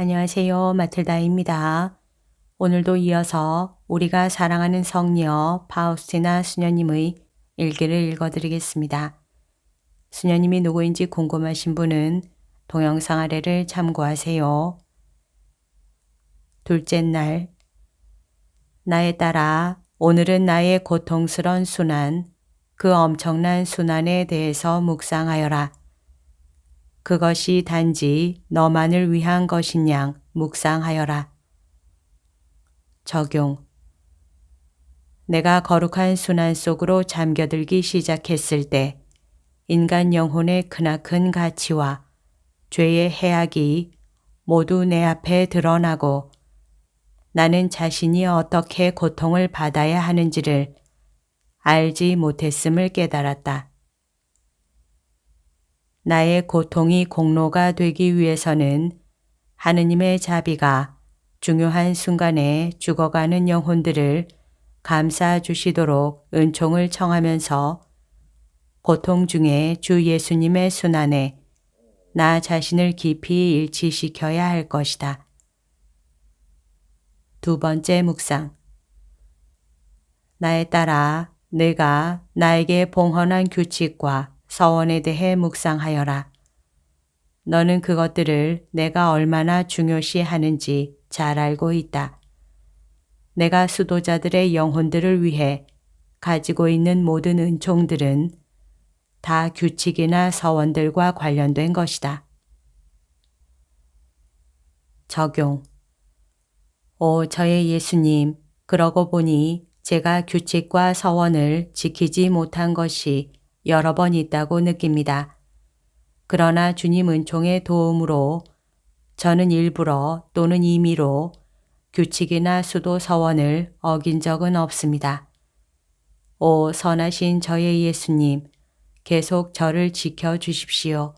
안녕하세요. 마틀다입니다. 오늘도 이어서 우리가 사랑하는 성녀 파우스티나 수녀님의 일기를 읽어드리겠습니다. 수녀님이 누구인지 궁금하신 분은 동영상 아래를 참고하세요. 둘째 날, 나의 딸아, 오늘은 나의 고통스런 순환, 그 엄청난 순환에 대해서 묵상하여라. 그것이 단지 너만을 위한 것인 양 묵상하여라. 적용. 내가 거룩한 순환 속으로 잠겨들기 시작했을 때 인간 영혼의 크나큰 가치와 죄의 해악이 모두 내 앞에 드러나고 나는 자신이 어떻게 고통을 받아야 하는지를 알지 못했음을 깨달았다. 나의 고통이 공로가 되기 위해서는 하느님의 자비가 중요한 순간에 죽어가는 영혼들을 감싸 주시도록 은총을 청하면서 고통 중에 주 예수님의 순환에 나 자신을 깊이 일치시켜야 할 것이다. 두 번째 묵상. 나의 딸아, 내가 나에게 봉헌한 규칙과 서원에 대해 묵상하여라. 너는 그것들을 내가 얼마나 중요시 하는지 잘 알고 있다. 내가 수도자들의 영혼들을 위해 가지고 있는 모든 은총들은 다 규칙이나 서원들과 관련된 것이다. 적용. 오 저의 예수님, 그러고 보니 제가 규칙과 서원을 지키지 못한 것이 여러 번 있다고 느낍니다. 그러나 주님 은총의 도움으로 저는 일부러 또는 임의로 규칙이나 수도 서원을 어긴 적은 없습니다. 오 선하신 저의 예수님, 계속 저를 지켜주십시오.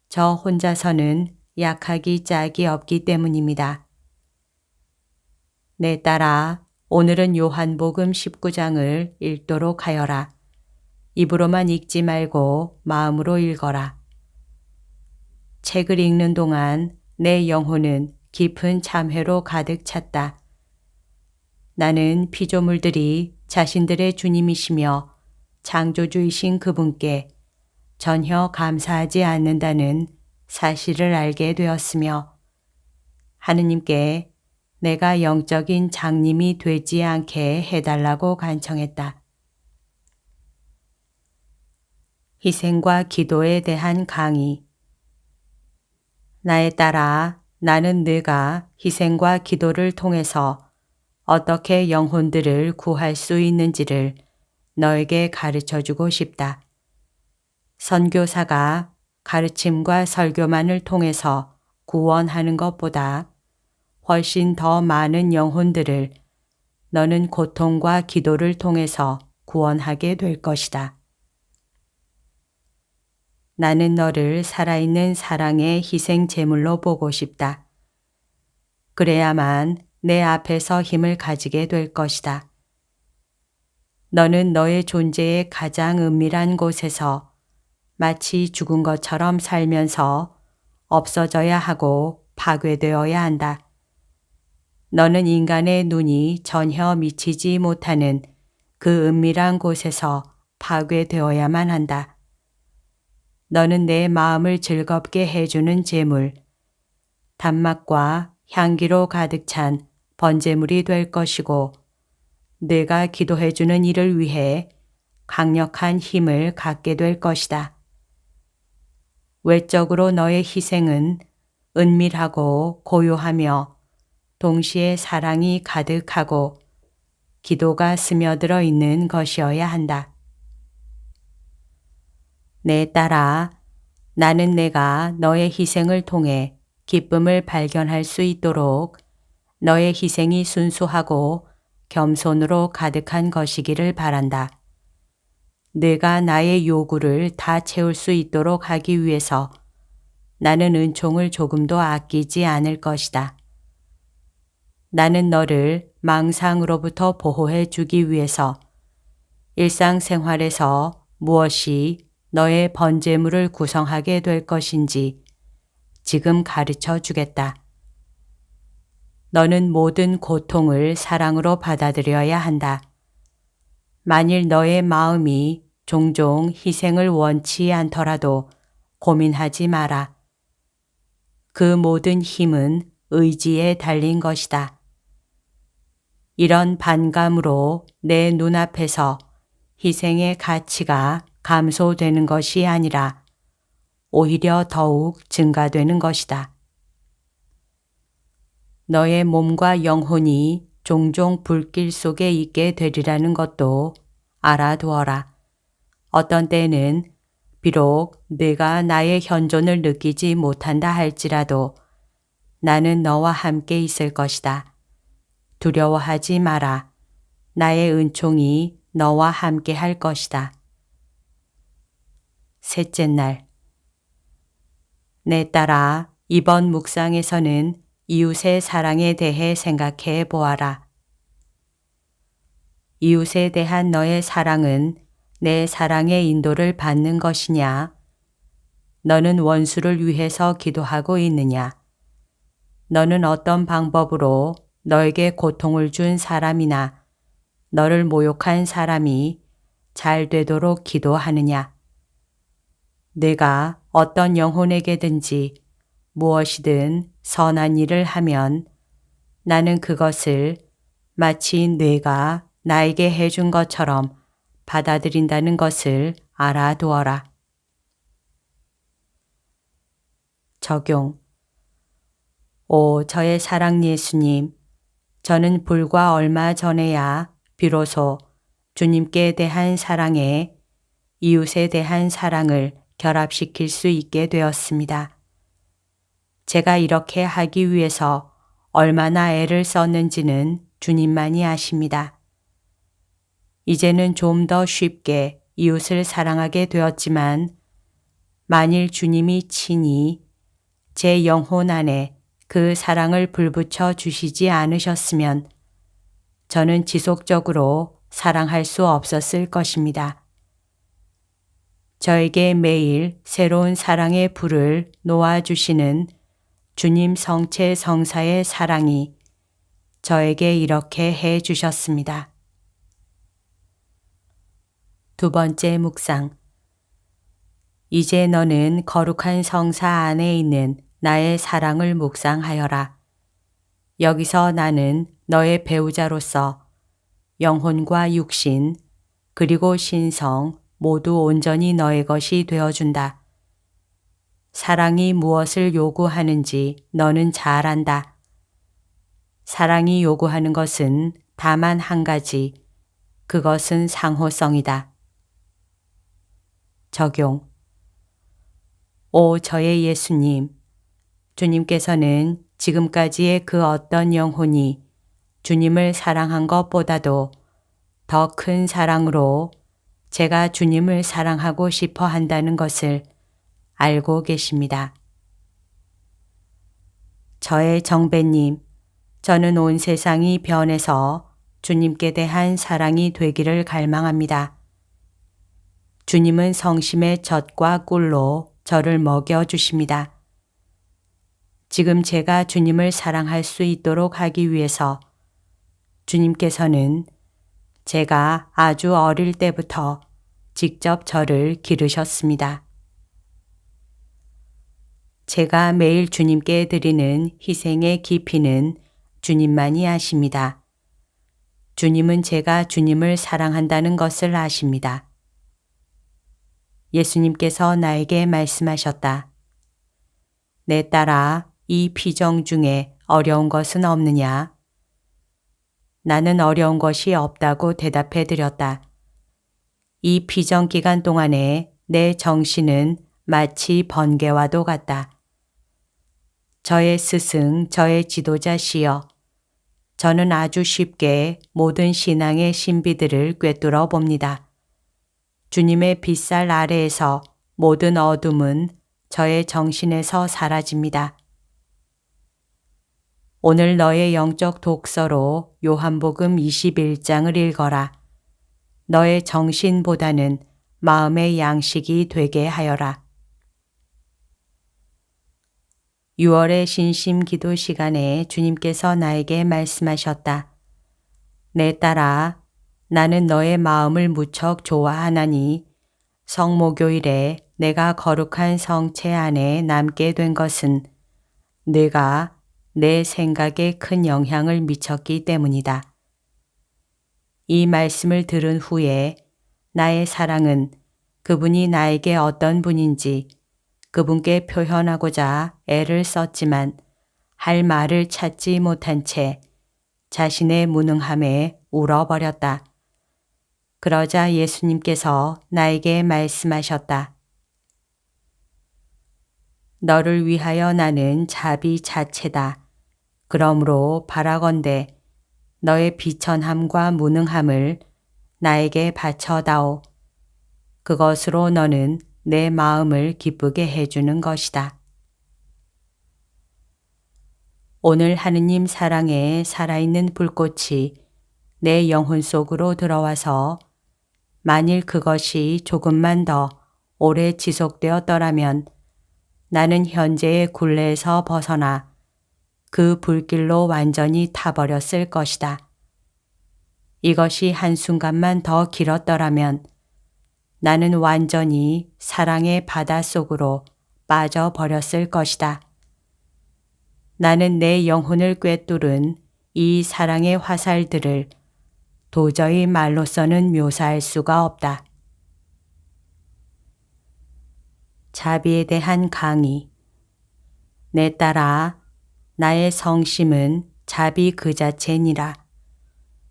저 혼자서는 약하기 짝이 없기 때문입니다. 내 딸아, 오늘은 요한복음 19장을 읽도록 하여라. 입으로만 읽지 말고 마음으로 읽어라. 책을 읽는 동안 내 영혼은 깊은 참회로 가득 찼다. 나는 피조물들이 자신들의 주님이시며 창조주이신 그분께 전혀 감사하지 않는다는 사실을 알게 되었으며 하느님께 내가 영적인 장님이 되지 않게 해달라고 간청했다. 희생과 기도에 대한 강의. 나의 딸아, 나는 네가 희생과 기도를 통해서 어떻게 영혼들을 구할 수 있는지를 너에게 가르쳐주고 싶다. 선교사가 가르침과 설교만을 통해서 구원하는 것보다 훨씬 더 많은 영혼들을 너는 고통과 기도를 통해서 구원하게 될 것이다. 나는 너를 살아있는 사랑의 희생 제물로 보고 싶다. 그래야만 내 앞에서 힘을 가지게 될 것이다. 너는 너의 존재의 가장 은밀한 곳에서 마치 죽은 것처럼 살면서 없어져야 하고 파괴되어야 한다. 너는 인간의 눈이 전혀 미치지 못하는 그 은밀한 곳에서 파괴되어야만 한다. 너는 내 마음을 즐겁게 해주는 제물, 단맛과 향기로 가득 찬 번제물이 될 것이고 내가 기도해주는 이를 위해 강력한 힘을 갖게 될 것이다. 외적으로 너의 희생은 은밀하고 고요하며 동시에 사랑이 가득하고 기도가 스며들어 있는 것이어야 한다. 내 딸아, 나는 내가 너의 희생을 통해 기쁨을 발견할 수 있도록 너의 희생이 순수하고 겸손으로 가득한 것이기를 바란다. 내가 나의 요구를 다 채울 수 있도록 하기 위해서 나는 은총을 조금도 아끼지 않을 것이다. 나는 너를 망상으로부터 보호해 주기 위해서 일상생활에서 무엇이 너의 번제물을 구성하게 될 것인지 지금 가르쳐 주겠다. 너는 모든 고통을 사랑으로 받아들여야 한다. 만일 너의 마음이 종종 희생을 원치 않더라도 고민하지 마라. 그 모든 힘은 의지에 달린 것이다. 이런 반감으로 내 눈앞에서 희생의 가치가 감소되는 것이 아니라 오히려 더욱 증가되는 것이다. 너의 몸과 영혼이 종종 불길 속에 있게 되리라는 것도 알아두어라. 어떤 때는 비록 내가 나의 현존을 느끼지 못한다 할지라도 나는 너와 함께 있을 것이다. 두려워하지 마라. 나의 은총이 너와 함께 할 것이다. 셋째 날. 내 딸아, 이번 묵상에서는 이웃의 사랑에 대해 생각해 보아라. 이웃에 대한 너의 사랑은 내 사랑의 인도를 받는 것이냐? 너는 원수를 위해서 기도하고 있느냐? 너는 어떤 방법으로 너에게 고통을 준 사람이나 너를 모욕한 사람이 잘 되도록 기도하느냐? 내가 어떤 영혼에게든지 무엇이든 선한 일을 하면 나는 그것을 마치 내가 나에게 해준 것처럼 받아들인다는 것을 알아두어라. 적용. 오, 저의 사랑 예수님, 저는 불과 얼마 전에야 비로소 주님께 대한 사랑에 이웃에 대한 사랑을 결합시킬 수 있게 되었습니다. 제가 이렇게 하기 위해서 얼마나 애를 썼는지는 주님만이 아십니다. 이제는 좀 더 쉽게 이웃을 사랑하게 되었지만 만일 주님이 친히 제 영혼 안에 그 사랑을 불붙여 주시지 않으셨으면 저는 지속적으로 사랑할 수 없었을 것입니다. 저에게 매일 새로운 사랑의 불을 놓아주시는 주님 성체 성사의 사랑이 저에게 이렇게 해 주셨습니다. 두 번째 묵상. 이제 너는 거룩한 성사 안에 있는 나의 사랑을 묵상하여라. 여기서 나는 너의 배우자로서 영혼과 육신 그리고 신성 모두 온전히 너의 것이 되어준다. 사랑이 무엇을 요구하는지 너는 잘 안다. 사랑이 요구하는 것은 다만 한 가지, 그것은 상호성이다. 적용. 오, 저의 예수님, 주님께서는 지금까지의 그 어떤 영혼이 주님을 사랑한 것보다도 더 큰 사랑으로 제가 주님을 사랑하고 싶어 한다는 것을 알고 계십니다. 저의 정배님, 저는 온 세상이 변해서 주님께 대한 사랑이 되기를 갈망합니다. 주님은 성심의 젖과 꿀로 저를 먹여주십니다. 지금 제가 주님을 사랑할 수 있도록 하기 위해서 주님께서는 제가 아주 어릴 때부터 직접 저를 기르셨습니다. 제가 매일 주님께 드리는 희생의 깊이는 주님만이 아십니다. 주님은 제가 주님을 사랑한다는 것을 아십니다. 예수님께서 나에게 말씀하셨다. 내 딸아, 이 피정 중에 어려운 것은 없느냐? 나는 어려운 것이 없다고 대답해 드렸다. 이 피정 기간 동안에 내 정신은 마치 번개와도 같다. 저의 스승, 저의 지도자시여, 저는 아주 쉽게 모든 신앙의 신비들을 꿰뚫어 봅니다. 주님의 빛살 아래에서 모든 어둠은 저의 정신에서 사라집니다. 오늘 너의 영적 독서로 요한복음 21장을 읽어라. 너의 정신보다는 마음의 양식이 되게 하여라. 6월의 신심 기도 시간에 주님께서 나에게 말씀하셨다. 내 딸아, 나는 너의 마음을 무척 좋아하나니 성모교일에 내가 거룩한 성체 안에 남게 된 것은 네가 내 생각에 큰 영향을 미쳤기 때문이다. 이 말씀을 들은 후에 나의 사랑은 그분이 나에게 어떤 분인지 그분께 표현하고자 애를 썼지만 할 말을 찾지 못한 채 자신의 무능함에 울어버렸다. 그러자 예수님께서 나에게 말씀하셨다. 너를 위하여 나는 자비 자체다. 그러므로 바라건대 너의 비천함과 무능함을 나에게 바쳐다오. 그것으로 너는 내 마음을 기쁘게 해주는 것이다. 오늘 하느님 사랑에 살아있는 불꽃이 내 영혼 속으로 들어와서 만일 그것이 조금만 더 오래 지속되었더라면 나는 현재의 굴레에서 벗어나 그 불길로 완전히 타버렸을 것이다. 이것이 한순간만 더 길었더라면 나는 완전히 사랑의 바닷속으로 빠져버렸을 것이다. 나는 내 영혼을 꿰뚫은 이 사랑의 화살들을 도저히 말로서는 묘사할 수가 없다. 자비에 대한 강의. 내 딸아, 나의 성심은 자비 그 자체니라.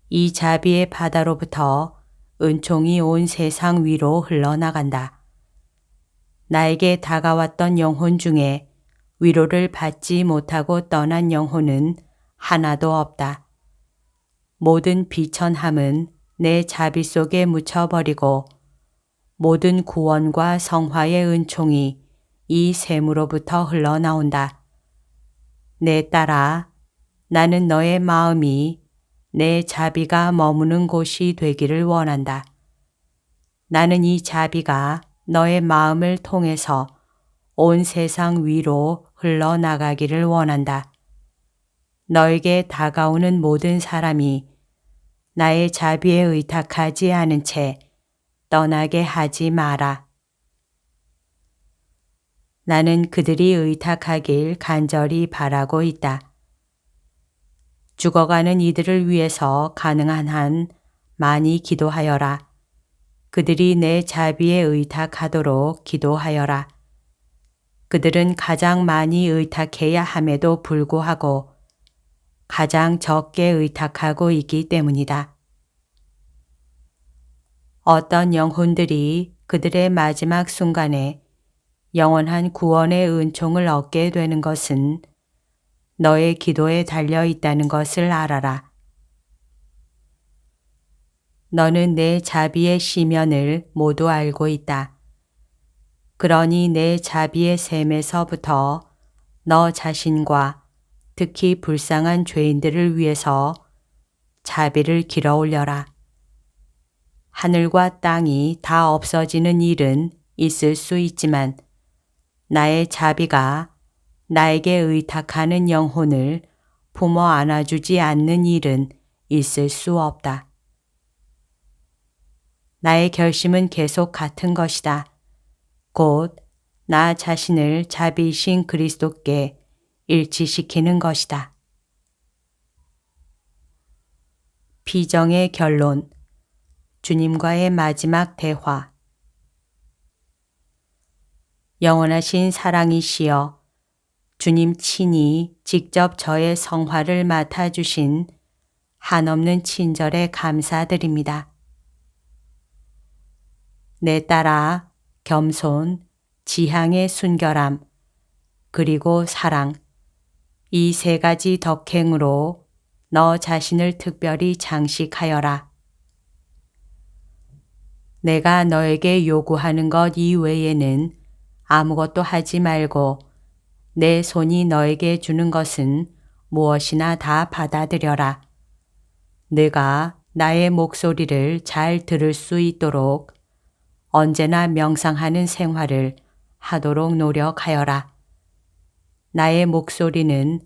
이 자비의 바다로부터 은총이 온 세상 위로 흘러나간다. 나에게 다가왔던 영혼 중에 위로를 받지 못하고 떠난 영혼은 하나도 없다. 모든 비천함은 내 자비 속에 묻혀버리고 모든 구원과 성화의 은총이 이 샘으로부터 흘러나온다. 내 딸아, 나는 너의 마음이 내 자비가 머무는 곳이 되기를 원한다. 나는 이 자비가 너의 마음을 통해서 온 세상 위로 흘러나가기를 원한다. 너에게 다가오는 모든 사람이 나의 자비에 의탁하지 않은 채 떠나게 하지 마라. 나는 그들이 의탁하길 간절히 바라고 있다. 죽어가는 이들을 위해서 가능한 한 많이 기도하여라. 그들이 내 자비에 의탁하도록 기도하여라. 그들은 가장 많이 의탁해야 함에도 불구하고 가장 적게 의탁하고 있기 때문이다. 어떤 영혼들이 그들의 마지막 순간에 영원한 구원의 은총을 얻게 되는 것은 너의 기도에 달려 있다는 것을 알아라. 너는 내 자비의 시면을 모두 알고 있다. 그러니 내 자비의 샘에서부터 너 자신과 특히 불쌍한 죄인들을 위해서 자비를 길어 올려라. 하늘과 땅이 다 없어지는 일은 있을 수 있지만 나의 자비가 나에게 의탁하는 영혼을 품어 안아주지 않는 일은 있을 수 없다. 나의 결심은 계속 같은 것이다. 곧 나 자신을 자비이신 그리스도께 일치시키는 것이다. 비정의 결론. 주님과의 마지막 대화. 영원하신 사랑이시여, 주님 친히 직접 저의 성화를 맡아주신 한없는 친절에 감사드립니다. 내 딸아, 겸손, 지향의 순결함, 그리고 사랑, 이 세 가지 덕행으로 너 자신을 특별히 장식하여라. 내가 너에게 요구하는 것 이외에는 아무것도 하지 말고 내 손이 너에게 주는 것은 무엇이나 다 받아들여라. 내가 나의 목소리를 잘 들을 수 있도록 언제나 명상하는 생활을 하도록 노력하여라. 나의 목소리는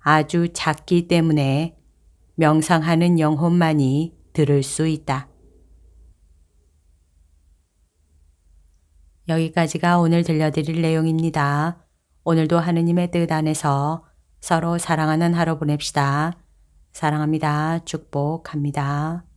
아주 작기 때문에 명상하는 영혼만이 들을 수 있다. 여기까지가 오늘 들려드릴 내용입니다. 오늘도 하느님의 뜻 안에서 서로 사랑하는 하루 보냅시다. 사랑합니다. 축복합니다.